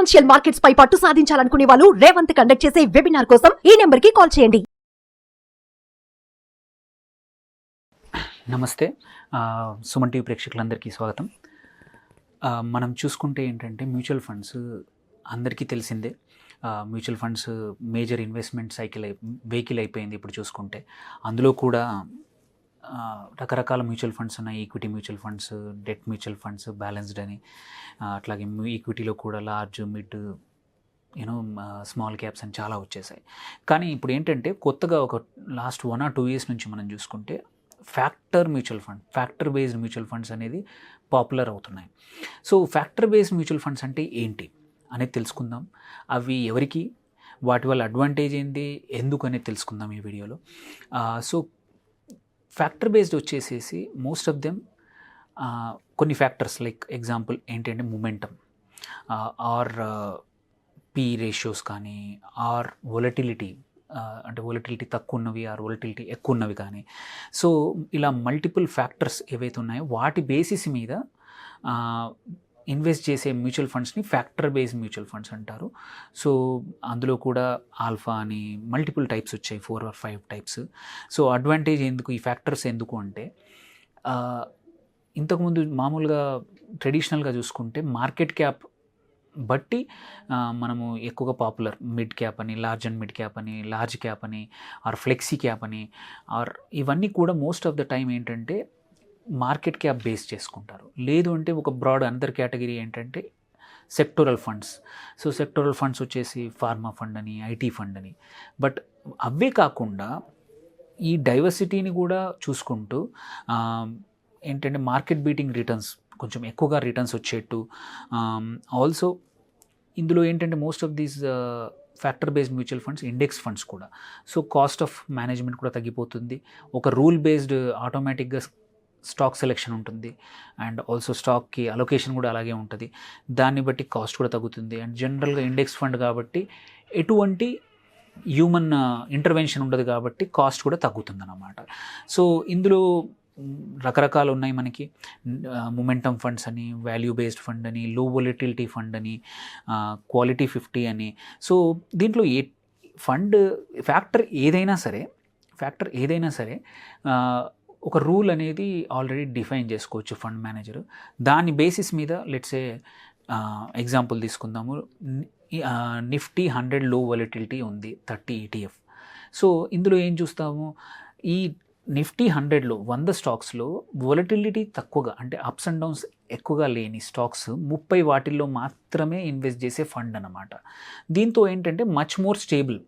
Financial markets పై పట్టు సాధించాలనుకునే వాళ్ళు Revanth conduct చేసే వెబినార్ కోసం ఈ నెంబర్ కి కాల్ చేయండి. నమస్తే, సుమన్ టీవీ ప్రేక్షకులందరికీ స్వాగతం. మనం చూసుకుంటే ఏంటంటే మ్యూచువల్ ఫండ్స్ అందరికీ తెలిసిందే. Mutual funds major investment vehicle అయిపోయింది ఇప్పుడు చూసుకుంటే. అందులో కూడా రకరకాల మ్యూచువల్ ఫండ్స్ ఉన్నాయి. Equity mutual funds, debt mutual funds, balanced అని, అట్లాగే ఈక్విటీలో కూడా లార్జ్, మిడ్, స్మాల్ క్యాప్స్ అని చాలా వచ్చేసాయి. కానీ ఇప్పుడు ఏంటంటే కొత్తగా ఒక లాస్ట్ 1 or 2 years నుంచి మనం చూసుకుంటే ఫ్యాక్టర్ బేస్డ్ మ్యూచువల్ ఫండ్స్ అనేది పాపులర్ అవుతున్నాయి. So factor based mutual funds అంటే ఏంటి అనేది తెలుసుకుందాం. అవి ఎవరికి, వాటి వల్ల అడ్వాంటేజ్ ఏంటి, ఎందుకు అనేది తెలుసుకుందాం ఈ వీడియోలో. సో ఫ్యాక్టర్ బేస్డ్ వచ్చేసేసి మోస్ట్ ఆఫ్ దెమ్ కొన్ని ఫ్యాక్టర్స్ లైక్ ఎగ్జాంపుల్ ఏంటంటే మొమెంటమ్ ఆర్ పీ రేషియోస్ కానీ, ఆర్ వొలటిలిటీ, అంటే వొలటిలిటీ తక్కువ ఉన్నవి ఆర్ వొలటిలిటీ ఎక్కువ ఉన్నవి కానీ. సో ఇలా మల్టిపుల్ ఫ్యాక్టర్స్ ఏవైతే ఉన్నాయో వాటి బేసిస్ మీద ఇన్వెస్ట్ చేసే మ్యూచువల్ ఫండ్స్ని ఫ్యాక్టర్ బేస్డ్ మ్యూచువల్ ఫండ్స్ అంటారు. సో అందులో కూడా ఆల్ఫా అని మల్టిపుల్ టైప్స్ వచ్చాయి, 4 or 5 టైప్స్. సో అడ్వాంటేజ్ ఎందుకు, ఈ ఫ్యాక్టర్స్ ఎందుకు అంటే ఇంతకుముందు మామూలుగా ట్రెడిషనల్గా చూసుకుంటే మార్కెట్ క్యాప్ బట్టి మనము ఎక్కువగా పాపులర్ మిడ్ క్యాప్ అని, లార్జ్ అండ్ మిడ్ క్యాప్ అని, లార్జ్ క్యాప్ అని, ఆర్ ఫ్లెక్సీ క్యాప్ అని, ఆర్ ఇవన్నీ కూడా మోస్ట్ ఆఫ్ ద టైం ఏంటంటే మార్కెట్ క్యాప్ బేస్ చేసుకుంటారు. లేదు అంటే ఒక బ్రాడ్ అనదర్ కేటగిరీ ఏంటంటే sectoral funds. So sectoral funds వచ్చేసి ఫార్మా ఫండ్ అని, ఐటీ ఫండ్ అని. బట్ అవే కాకుండా ఈ డైవర్సిటీని కూడా చూసుకుంటూ ఏంటంటే మార్కెట్ బీటింగ్ రిటర్న్స్, కొంచెం ఎక్కువగా రిటర్న్స్ వచ్చేట్టు. ఆల్సో ఇందులో ఏంటంటే most of these factor based mutual funds index funds కూడా. సో కాస్ట్ ఆఫ్ మేనేజ్మెంట్ కూడా తగ్గిపోతుంది. ఒక రూల్ బేస్డ్ ఆటోమేటిక్గా స్టాక్ సెలెక్షన్ ఉంటుంది, అండ్ ఆల్సో స్టాక్కి అలొకేషన్ కూడా అలాగే ఉంటుంది. దాన్ని బట్టి కాస్ట్ కూడా తగ్గుతుంది. అండ్ జనరల్గా ఇండెక్స్ ఫండ్ కాబట్టి ఎటువంటి హ్యూమన్ ఇంటర్వెన్షన్ ఉండదు కాబట్టి కాస్ట్ కూడా తగ్గుతుంది అన్నమాట. సో ఇందులో రకరకాలు ఉన్నాయి మనకి. మొమెంటమ్ ఫండ్స్ అని, వాల్యూ బేస్డ్ ఫండ్ అని, లో వొలటిలిటీ ఫండ్ అని, క్వాలిటీ 50 అని. సో దీంట్లో ఫ్యాక్టర్ ఏదైనా సరే ఒక రూల్ అనేది ఆల్రెడీ డిఫైన్ చేసుకోవచ్చు ఫండ్ మేనేజర్. దాని బేసిస్ మీద లెట్సే ఎగ్జాంపుల్ తీసుకుందాము. నిఫ్టీ 100 లో వొలటిలిటీ ఉంది, 30 ETF. సో ఇందులో ఏం చూస్తాము, ఈ నిఫ్టీ 100లో 100 స్టాక్స్లో వొలటిలిటీ తక్కువగా, అంటే అప్స్ అండ్ డౌన్స్ ఎక్కువగా లేని స్టాక్స్ 30 వాటిల్లో మాత్రమే ఇన్వెస్ట్ చేసే ఫండ్ అన్నమాట. దీంతో ఏంటంటే మచ్ మోర్ స్టేబుల్.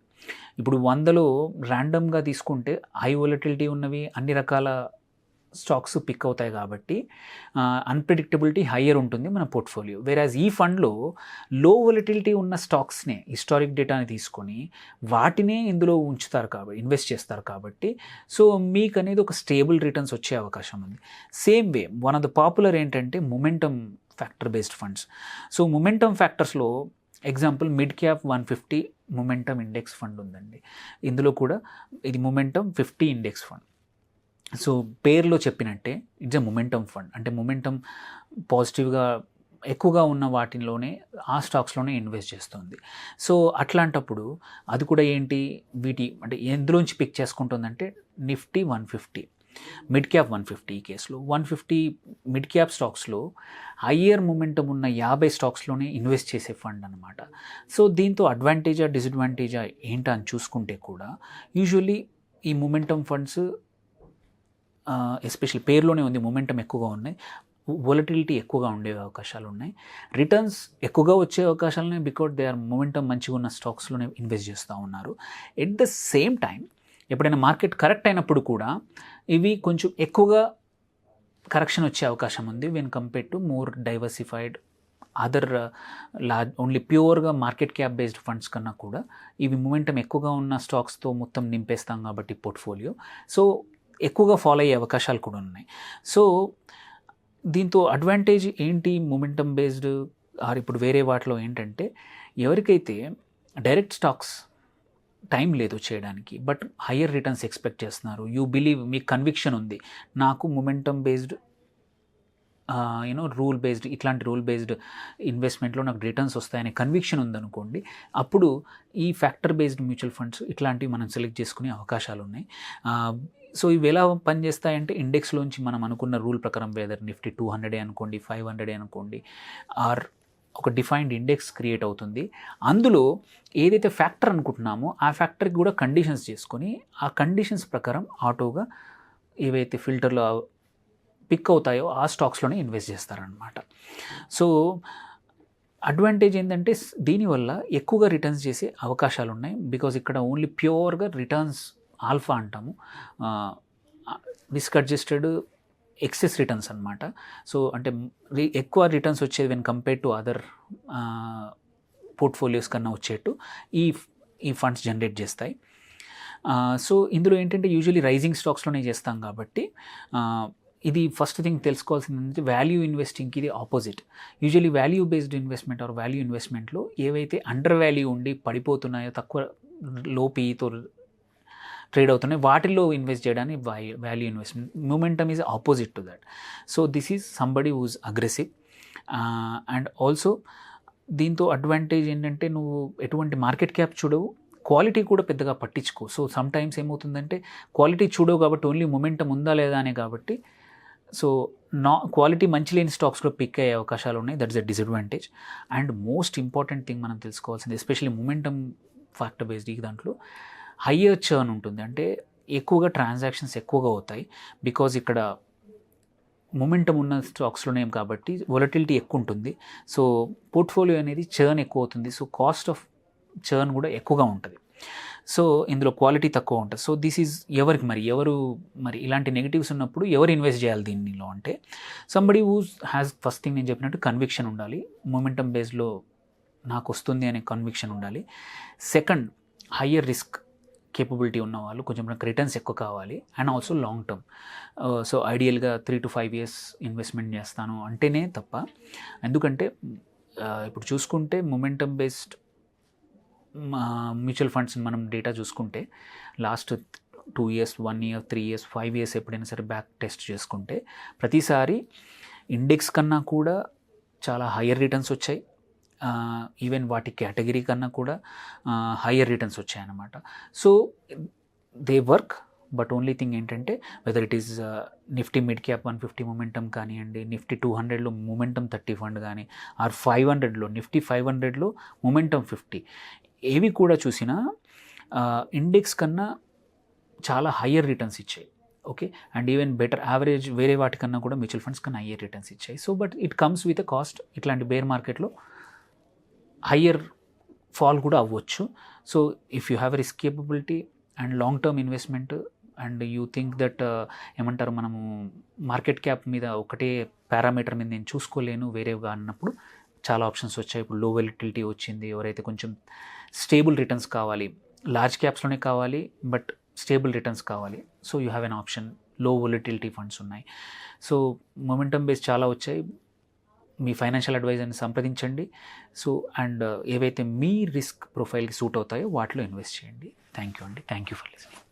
ఇప్పుడు 100లో ర్యాండమ్గా తీసుకుంటే హై వొలటిలిటీ ఉన్నవి అన్ని రకాల స్టాక్స్ పిక్ అవుతాయి కాబట్టి అన్ప్రెడిక్టబిలిటీ హయ్యర్ ఉంటుంది మన పోర్ట్ఫోలియో. వేరాజ్ ఈ ఫండ్లో లో వొలటిలిటీ ఉన్న స్టాక్స్నే, హిస్టారిక్ డేటాని తీసుకొని వాటినే ఇందులో ఇన్వెస్ట్ చేస్తారు కాబట్టి సో మీకు అనేది ఒక స్టేబుల్ రిటర్న్స్ వచ్చే అవకాశం ఉంది. Same way one of the popular ఏంటంటే momentum factor based funds. So momentum ఫ్యాక్టర్స్లో example mid cap 150 momentum index fund ఉందండి. ఇందులో కూడా ఇది మొమెంటమ్ 50 ఇండెక్స్ ఫండ్. సో పేరులో చెప్పినట్టే ఇట్స్ ఎ మొమెంటమ్ ఫండ్, అంటే మొమెంటమ్ పాజిటివ్గా ఎక్కువగా ఉన్న వాటిలోనే, ఆ స్టాక్స్లోనే ఇన్వెస్ట్ చేస్తుంది. సో అట్లాంటప్పుడు అది కూడా ఏంటి, అంటే ఎందులోంచి పిక్ చేసుకుంటుందంటే నిఫ్టీ 150, మిడ్ క్యాప్ 150. ఈ కేసులో 150 మిడ్ క్యాప్ స్టాక్స్లో హయ్యర్ మొమెంటం ఉన్న 50 స్టాక్స్లోనే ఇన్వెస్ట్ చేసే ఫండ్ అనమాట. సో దీంతో అడ్వాంటేజా డిసడ్వాంటేజా ఏంటా అని చూసుకుంటే కూడా యూజువల్లీ ఈ మొమెంటమ్ ఫండ్స్ ఎస్పెషల్లీ పేరులోనే ఉంది, మొమెంటం ఎక్కువగా ఉన్నాయి, వొలటిలిటీ ఎక్కువగా ఉండే అవకాశాలు ఉన్నాయి, రిటర్న్స్ ఎక్కువగా వచ్చే అవకాశాలు ఉన్నాయి, బికాజ్ దే ఆర్ మొమెంటం మంచిగా ఉన్న స్టాక్స్లోనే ఇన్వెస్ట్ చేస్తూ ఉన్నారు. ఎట్ ద సేమ్ టైం ఎప్పుడైనా మార్కెట్ కరెక్ట్ అయినప్పుడు కూడా ఇవి కొంచెం ఎక్కువగా కరెక్షన్ వచ్చే అవకాశం ఉంది when compare to more diversified other only ప్యూర్గా మార్కెట్ క్యాప్ బేస్డ్ ఫండ్స్ కన్నా కూడా ఇవి మొమెంటం ఎక్కువగా ఉన్న స్టాక్స్తో మొత్తం నింపేస్తాం కాబట్టి పోర్ట్ఫోలియో. సో ఎక్కువగా ఫాలో అయ్యే అవకాశాలు కూడా ఉన్నాయి. సో దీంతో అడ్వాంటేజ్ ఏంటి మొమెంటమ్ బేస్డ్ ఆర్ ఇప్పుడు వేరే వాటిలో ఏంటంటే, ఎవరికైతే డైరెక్ట్ స్టాక్స్ టైం లేదు చేయడానికి బట్ హయ్యర్ రిటర్న్స్ ఎక్స్పెక్ట్ చేస్తున్నారు, యూ బిలీవ్, మీకు కన్విక్షన్ ఉంది నాకు మొమెంటమ్ బేస్డ్ రూల్ బేస్డ్ ఇన్వెస్ట్మెంట్లో నాకు రిటర్న్స్ వస్తాయనే కన్విక్షన్ ఉందనుకోండి, అప్పుడు ఈ ఫ్యాక్టర్ బేస్డ్ మ్యూచువల్ ఫండ్స్ ఇట్లాంటివి మనం సెలెక్ట్ చేసుకునే అవకాశాలు ఉన్నాయి. సో ఇవి ఎలా పనిచేస్తాయంటే ఇండెక్స్లోంచి మనం అనుకున్న రూల్ ప్రకారం వెదర్ నిఫ్టీ 200 అనుకోండి, 500 అనుకోండి, ఆర్ ఒక డిఫైన్డ్ ఇండెక్స్ క్రియేట్ అవుతుంది. అందులో ఏదైతే ఫ్యాక్టర్ అనుకుంటున్నామో ఆ ఫ్యాక్టర్కి కూడా కండిషన్స్ చేసుకొని ఆ కండిషన్స్ ప్రకారం ఆటోగా ఏవైతే ఫిల్టర్లో పిక్ అవుతాయో ఆ స్టాక్స్లోనే ఇన్వెస్ట్ చేస్తారనమాట. సో అడ్వాంటేజ్ ఏంటంటే దీనివల్ల ఎక్కువగా రిటర్న్స్ చేసే అవకాశాలు ఉన్నాయి. బికాజ్ ఇక్కడ ఓన్లీ ప్యూర్గా రిటర్న్స్ ఆల్ఫా అంటాము, రిస్క్ అడ్జస్టెడ్ ఎక్సెస్ రిటర్న్స్ అనమాట. సో అంటే ఎక్కువ రిటర్న్స్ వచ్చేది when compare to other portfolios కన్నా వచ్చేట్టు ఈ ఫండ్స్ జనరేట్ చేస్తాయి. సో ఇందులో ఏంటంటే యూజువలీ రైజింగ్ స్టాక్స్లోనే చేస్తాం కాబట్టి ఇది ఫస్ట్ థింగ్ తెలుసుకోవాల్సింది, వాల్యూ ఇన్వెస్టింగ్కి ఇది opposite. Usually value based investment or value ఇన్వెస్ట్మెంట్లో ఏవైతే అండర్ వాల్యూ ఉండి పడిపోతున్నాయో, తక్కువ లో పీతో ట్రేడ్ అవుతున్నాయి, వాటిల్లో ఇన్వెస్ట్ చేయడానికి value investment. Momentum is opposite to that. So this is somebody whose aggressive. And also దీంతో అడ్వాంటేజ్ ఏంటంటే నువ్వు ఎటువంటి మార్కెట్ క్యాప్ చూడవు, క్వాలిటీ కూడా పెద్దగా పట్టించుకో. సో సమ్ టైమ్స్ ఏమవుతుందంటే క్వాలిటీ చూడవు కాబట్టి ఓన్లీ మొమెంటం ఉందా లేదా అనే కాబట్టి సో క్వాలిటీ మంచి లేని స్టాక్స్లో పిక్ అయ్యే అవకాశాలు ఉన్నాయి. That is a disadvantage. And most important thing మనం తెలుసుకోవాల్సింది, ఎస్పెషల్లీ మొమెంటమ్ ఫ్యాక్టర్ బేస్డ్ ఈ దాంట్లో హయ్యర్ చర్న్ ఉంటుంది. అంటే ఎక్కువగా ట్రాన్సాక్షన్స్ ఎక్కువగా అవుతాయి. బికాజ్ ఇక్కడ మొమెంటం ఉన్న స్టాక్స్లోనే కాబట్టి వొలటిలిటీ ఎక్కువ ఉంటుంది. సో పోర్ట్ఫోలియో అనేది చర్న్ ఎక్కువ అవుతుంది. సో కాస్ట్ ఆఫ్ చర్న్ కూడా ఎక్కువగా ఉంటుంది. సో ఇందులో క్వాలిటీ తక్కువ ఉంటుంది. సో దిస్ ఈజ్ ఎవరికి ఎవరు ఇలాంటి నెగిటివ్స్ ఉన్నప్పుడు ఎవరు ఇన్వెస్ట్ చేయాలి దీనిలో అంటే somebody who has first thing నేను చెప్పినట్టు కన్విక్షన్ ఉండాలి, మొమెంటమ్ బేస్లో నాకు వస్తుంది అనే కన్విక్షన్ ఉండాలి. సెకండ్, హయ్యర్ రిస్క్ కేపబిలిటీ ఉన్న వాళ్ళు, కొంచెం నాకు రిటర్న్స్ ఎక్కువ కావాలి, and also long term. So ఐడియల్గా 3 to 5 years ఇన్వెస్ట్మెంట్ చేస్తాను అంటేనే తప్ప. ఎందుకంటే ఇప్పుడు చూసుకుంటే మొమెంటమ్ బేస్డ్ మ్యూచువల్ ఫండ్స్ మనం డేటా చూసుకుంటే last 2 years, 1 year, 3 years, 5 years ఎప్పుడైనా సరే బ్యాక్ టెస్ట్ చేసుకుంటే ప్రతిసారి ఇండెక్స్ కన్నా కూడా చాలా హయ్యర్ రిటర్న్స్ వచ్చాయి. ఈవెన్ వాటి కేటగిరీ కన్నా కూడా హయ్యర్ రిటర్న్స్ వచ్చాయన్నమాట. So they work, but only thing ఏంటంటే whether it is Nifty mid cap 150 momentum కానివ్వండి, నిఫ్టీ 200లో మొమెంటమ్ 30 ఫండ్ కానీ, ఆర్ 500లో నిఫ్టీ 500లో మొమెంటమ్ 50, ఏవి కూడా చూసినా ఇండెక్స్ కన్నా చాలా హయ్యర్ రిటర్న్స్ ఇచ్చాయి. Okay, and even better average వేరే వాటికన్నా కూడా మ్యూచువల్ ఫండ్స్ కన్నా హయ్యర్ రిటర్న్స్ ఇచ్చాయి. So but it comes with a cost. ఇట్లాంటి బేర్ మార్కెట్లో హయ్యర్ ఫాల్ కూడా అవ్వచ్చు. So if you have a risk capability and long term investment and you think that ఏమంటారు, మనము మార్కెట్ క్యాప్ మీద ఒకటే పారామీటర్ మీద నేను చూసుకోలేను వేరేగా అన్నప్పుడు చాలా ఆప్షన్స్ వచ్చాయి. ఇప్పుడు లో వొలటిలిటీ వచ్చింది, ఎవరైతే కొంచెం స్టేబుల్ రిటర్న్స్ కావాలి, లార్జ్ క్యాప్స్లోనే కావాలి బట్ స్టేబుల్ రిటర్న్స్ కావాలి, so you have an option. లో వొలటిలిటీ ఫండ్స్ ఉన్నాయి. సో మొమెంటమ్ బేస్ చాలా వచ్చాయి. మీ ఫైనాన్షియల్ అడ్వైజర్ని సంప్రదించండి. సో అండ్ ఏవైతే మీ రిస్క్ ప్రొఫైల్కి సూట్ అవుతాయో వాటిలో ఇన్వెస్ట్ చేయండి. థ్యాంక్ యూ అండి. Thank you for listening.